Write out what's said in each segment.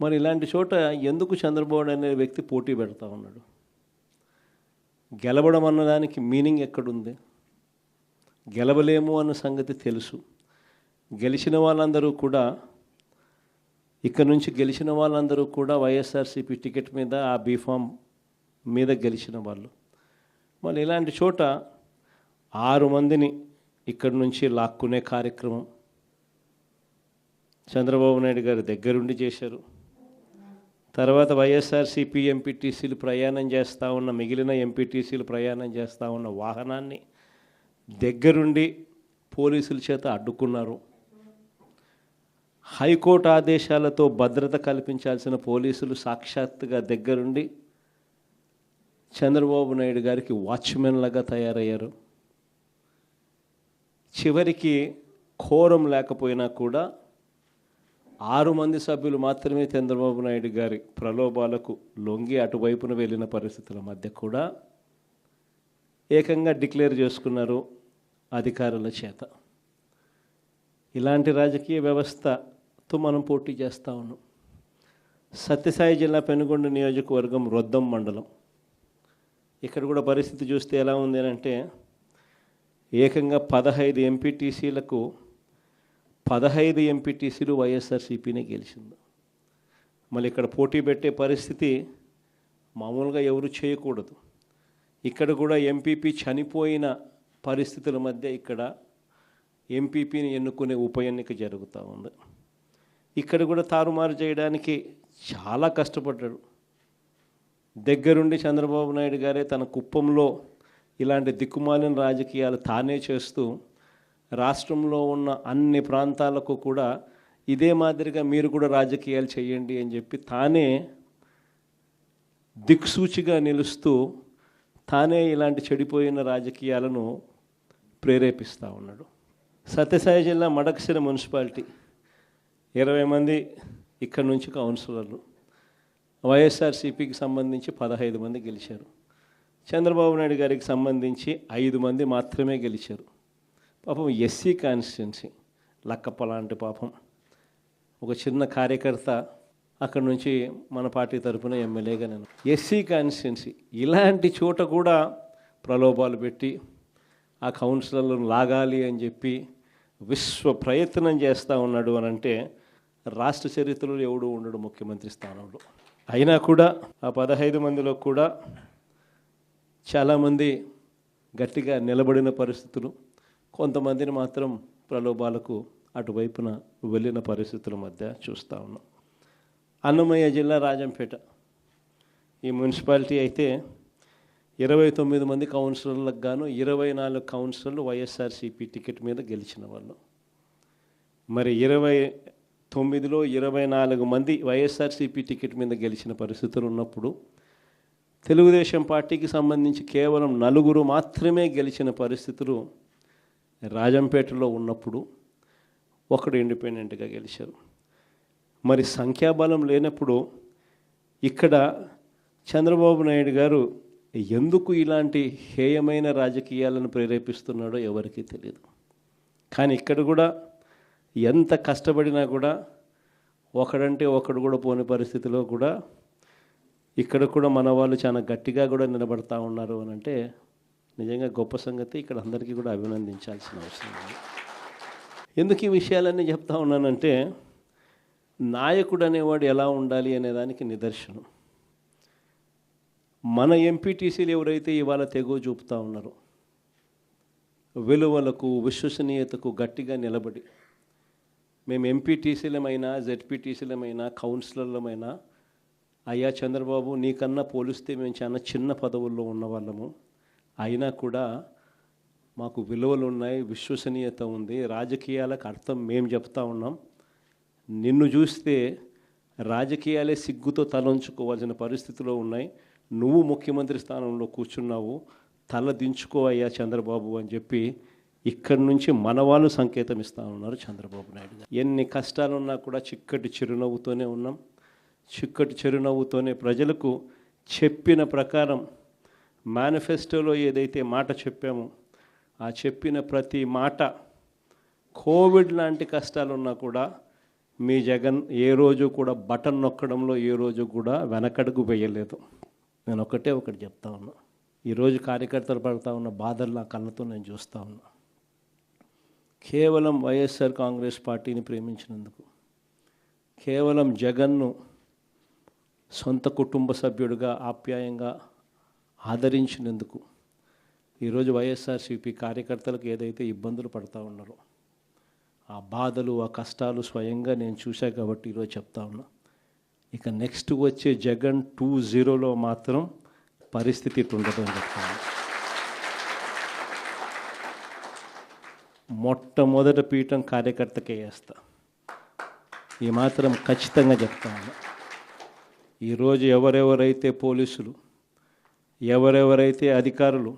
మరి ఇలాంటి చోట ఎందుకు చంద్రబాబు అనే వ్యక్తి పోటీ పెడతా ఉన్నాడు? గెలవడం అన్నదానికి మీనింగ్ ఎక్కడుంది? గెలవలేము అన్న సంగతి తెలుసు. గెలిచిన వాళ్ళందరూ కూడా ఇక్కడ నుంచి గెలిచిన వాళ్ళందరూ కూడా వైఎస్ఆర్సీపీ టికెట్ మీద ఆ బీఫామ్ మీద గెలిచిన వాళ్ళు. మళ్ళీ ఇలాంటి చోట 6 మందిని ఇక్కడి నుంచి లాక్కునే కార్యక్రమం చంద్రబాబు నాయుడు గారు దగ్గరుండి చేశారు. తర్వాత వైఎస్ఆర్సీపీ ఎంపీటీసీలు ప్రయాణం చేస్తూ ఉన్న మిగిలిన ఎంపీటీసీలు ప్రయాణం చేస్తూ ఉన్న వాహనాన్ని దగ్గరుండి పోలీసుల చేత అడ్డుకున్నారు. హైకోర్టు ఆదేశాలతో భద్రత కల్పించాల్సిన పోలీసులు సాక్షాత్తుగా దగ్గరుండి చంద్రబాబు నాయుడు గారికి వాచ్మెన్లాగా తయారయ్యారు. చివరికి కోరం లేకపోయినా కూడా 6 మంది సభ్యులు మాత్రమే చంద్రబాబు నాయుడు గారి ప్రలోభాలకు లొంగి అటువైపున వెళ్ళిన పరిస్థితుల మధ్య కూడా ఏకంగా డిక్లేర్ చేసుకున్నారు అధికారుల చేత. ఇలాంటి రాజకీయ వ్యవస్థతో మనం పోటీ చేస్తూ ఉన్నాం. సత్యసాయి జిల్లా పెనుగొండ నియోజకవర్గం రొద్దం మండలం. ఇక్కడ కూడా పరిస్థితి చూస్తే ఎలా ఉంది అంటే ఏకంగా 15 ఎంపీటీసీలకు 15 ఎంపీటీసీలు వైఎస్ఆర్సీపీనే గెలిచింది. మళ్ళీ ఇక్కడ పోటీ పెట్టే పరిస్థితి మామూలుగా ఎవరు చేయకూడదు. ఇక్కడ కూడా ఎంపీపీ చనిపోయిన పరిస్థితుల మధ్య ఇక్కడ ఎంపీపీని ఎన్నుకునే ఉప ఎన్నిక జరుగుతూ ఉంది. ఇక్కడ కూడా తారుమారు చేయడానికి చాలా కష్టపడ్డాడు. దగ్గరుండి చంద్రబాబు నాయుడు గారే తన కుప్పంలో ఇలాంటి దిక్కుమాలిన రాజకీయాలు తానే చేస్తూ రాష్ట్రంలో ఉన్న అన్ని ప్రాంతాలకు కూడా ఇదే మాదిరిగా మీరు కూడా రాజకీయాలు చేయండి అని చెప్పి తానే దిక్సూచిగా నిలుస్తూ తానే ఇలాంటి చెడిపోయిన రాజకీయాలను ప్రేరేపిస్తూ ఉన్నాడు. సత్యసాయి జిల్లా మడకశిర మున్సిపాలిటీ 20 మంది ఇక్కడి నుంచి కౌన్సిలర్లు. వైఎస్ఆర్సీపీకి సంబంధించి 15 మంది గెలిచారు. చంద్రబాబు నాయుడు గారికి సంబంధించి 5 మంది మాత్రమే గెలిచారు. పాపం ఎస్సీ కాన్స్టిట్యున్సీ లక్కప్ప లాంటి పాపం ఒక చిన్న కార్యకర్త అక్కడి నుంచి మన పార్టీ తరఫున ఎమ్మెల్యేగా నేను ఎస్సీ కాన్స్టిట్యున్సీ ఇలాంటి చోట కూడా ప్రలోభాలు పెట్టి ఆ కౌన్సిలర్లను లాగాలి అని చెప్పి విశ్వ ప్రయత్నం చేస్తూ ఉన్నాడు అని అంటే రాష్ట్ర చరిత్రలో ఎవడు ఉండడు ముఖ్యమంత్రి స్థానంలో. అయినా కూడా ఆ 15 మందిలో కూడా చాలామంది గట్టిగా నిలబడిన పరిస్థితులు, కొంతమందిని మాత్రం ప్రలోభాలకు అటువైపున వెళ్ళిన పరిస్థితుల మధ్య చూస్తూ ఉన్నాం. అన్నమయ్య జిల్లా రాజంపేట ఈ మున్సిపాలిటీ అయితే 29 మంది కౌన్సిలర్లకు గాను 24 కౌన్సిలర్లు వైఎస్ఆర్సీపీ టికెట్ మీద గెలిచిన వాళ్ళు. మరి 29లో 24 మంది వైఎస్ఆర్సీపీ టికెట్ మీద గెలిచిన పరిస్థితులు ఉన్నప్పుడు తెలుగుదేశం పార్టీకి సంబంధించి కేవలం 4 మాత్రమే గెలిచిన పరిస్థితులు రాజంపేటలో ఉన్నప్పుడు ఒకడు ఇండిపెండెంట్గా గెలిచారు. మరి సంఖ్యాబలం లేనప్పుడు ఇక్కడ చంద్రబాబు నాయుడు గారు ఎందుకు ఇలాంటి హేయమైన రాజకీయాలను ప్రేరేపిస్తున్నాడో ఎవరికీ తెలియదు. కానీ ఇక్కడ కూడా ఎంత కష్టపడినా కూడా ఒకడంటే ఒకడు కూడా పోని పరిస్థితిలో కూడా ఇక్కడ కూడా మన వాళ్ళు చాలా గట్టిగా కూడా నిలబడతా ఉన్నారు అని అంటే నిజంగా గొప్ప సంగతి. ఇక్కడ అందరికీ కూడా అభినందించాల్సిన అవసరం ఉంది. ఎందుకు ఈ విషయాలన్నీ చెప్తా ఉన్నానంటే నాయకుడు అనేవాడు ఎలా ఉండాలి అనేదానికి నిదర్శనం. మన ఎంపీటీసీలు ఎవరైతే ఇవాళ తెగో చూపుతూ ఉన్నారో విలువలకు విశ్వసనీయతకు గట్టిగా నిలబడి మేము ఎంపీటీసీలమైనా జెడ్పీటీసీలమైనా కౌన్సిలర్లమైనా అయ్యా చంద్రబాబు నీకన్నా పోలిస్తే మేము చాలా చిన్న పదవుల్లో ఉన్నవాళ్ళము, అయినా కూడా మాకు విలువలు ఉన్నాయి, విశ్వసనీయత ఉంది, రాజకీయాలకు అర్థం మేము చెప్తా ఉన్నాం, నిన్ను చూస్తే రాజకీయాలే సిగ్గుతో తలంచుకోవాల్సిన పరిస్థితిలో ఉన్నాయి, నువ్వు ముఖ్యమంత్రి స్థానంలో కూర్చున్నావు, తల దించుకో అయ్యా చంద్రబాబు అని చెప్పి ఇక్కడి నుంచి మన వాళ్ళు సంకేతం ఇస్తూ ఉన్నారు చంద్రబాబు నాయుడు గారు. ఎన్ని కష్టాలున్నా కూడా చిక్కటి చిరునవ్వుతోనే ఉన్నాం. చిక్కటి చిరునవ్వుతోనే ప్రజలకు చెప్పిన ప్రకారం మేనిఫెస్టోలో ఏదైతే మాట చెప్పామో ఆ చెప్పిన ప్రతి మాట కోవిడ్ లాంటి కష్టాలున్నా కూడా మీ జగన్ ఏ రోజు కూడా బటన్ నొక్కడంలో ఏ రోజు కూడా వెనకడుగు వేయలేదు. నేను ఒకటి చెప్తా ఉన్నా. ఈరోజు కార్యకర్తలు పడుతూ ఉన్న బాధలు నా కళ్ళతో నేను చూస్తూ ఉన్నా. కేవలం వైఎస్ఆర్ కాంగ్రెస్ పార్టీని ప్రేమించినందుకు, కేవలం జగన్ను సొంత కుటుంబ సభ్యుడిగా ఆప్యాయంగా ఆదరించినందుకు ఈరోజు వైఎస్ఆర్సీపీ కార్యకర్తలకు ఏదైతే ఇబ్బందులు పడుతూ ఉన్నారో ఆ బాధలు, ఆ కష్టాలు స్వయంగా నేను చూశా కాబట్టి ఈరోజు చెప్తా ఉన్నా. ఇక నెక్స్ట్ వచ్చే జగన్ 2.0లో మాత్రం పరిస్థితి ఇటు ఉండదు అని చెప్తాను. మొట్టమొదటి పీఠం కార్యకర్తకే వేస్తా, ఈ మాత్రం ఖచ్చితంగా చెప్తాను. ఈరోజు ఎవరెవరైతే పోలీసులు, ఎవరెవరైతే అధికారులు,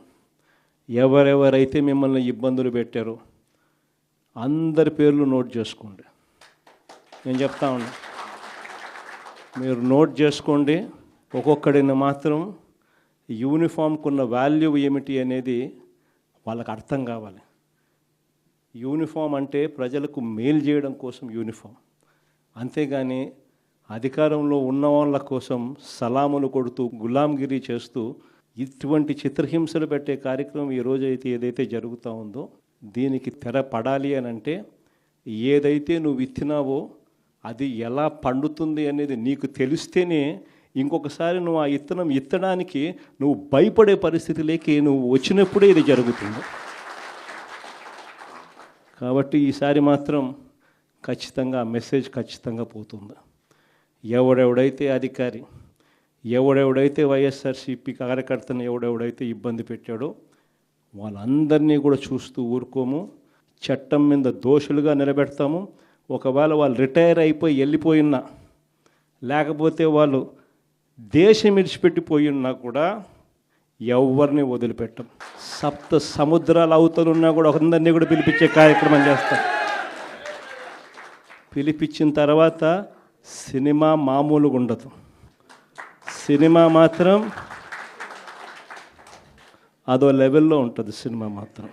ఎవరెవరైతే మిమ్మల్ని ఇబ్బందులు పెట్టారో అందరి పేర్లు నోట్ చేసుకోండి. నేను చెప్తా ఉన్నా, మీరు నోట్ చేసుకోండి. ఒక్కొక్కడిని మాత్రం యూనిఫామ్కున్న వాల్యూ ఏమిటి అనేది వాళ్ళకి అర్థం కావాలి. యూనిఫామ్ అంటే ప్రజలకు మేలు చేయడం కోసం యూనిఫామ్, అంతేగాని అధికారంలో ఉన్న వాళ్ళ కోసం సలాములు కొడుతూ గులాంగిరి చేస్తూ ఇటువంటి చిత్రహింసలు పెట్టే కార్యక్రమం ఈరోజు అయితే ఏదైతే జరుగుతూ ఉందో దీనికి తెర పడాలి అని అంటే ఏదైతే నువ్వు విత్తినావో అది ఎలా పండుతుంది అనేది నీకు తెలిస్తేనే ఇంకొకసారి నువ్వు ఆ ఇత్తనం ఇత్తడానికి నువ్వు భయపడే పరిస్థితిలోకి నువ్వు వచ్చినప్పుడే ఇది జరుగుతుంది. కాబట్టి ఈసారి మాత్రం ఖచ్చితంగా మెసేజ్ ఖచ్చితంగా పోతుంది. ఎవడెవడైతే అధికారి, ఎవడెవడైతే వైఎస్ఆర్సీపీ కార్యకర్తను ఎవడెవడైతే ఇబ్బంది పెట్టాడో వాళ్ళందరినీ కూడా చూస్తూ ఊరుకోము. చట్టం మీద దోషులుగా నిలబెడతాము. ఒకవేళ వాళ్ళు రిటైర్ అయిపోయి వెళ్ళిపోయినా, లేకపోతే వాళ్ళు దేశం విడిచిపెట్టిపోయినా కూడా ఎవరిని వదిలిపెట్టం. సప్త సముద్రాల అవతలున్నా కూడా అందరినీ కూడా పిలిపించే కార్యక్రమం చేస్తాం. పిలిపించిన తర్వాత సినిమా మామూలుగా ఉండదు. సినిమా మాత్రం అదో లెవెల్లో ఉంటుంది. సినిమా మాత్రం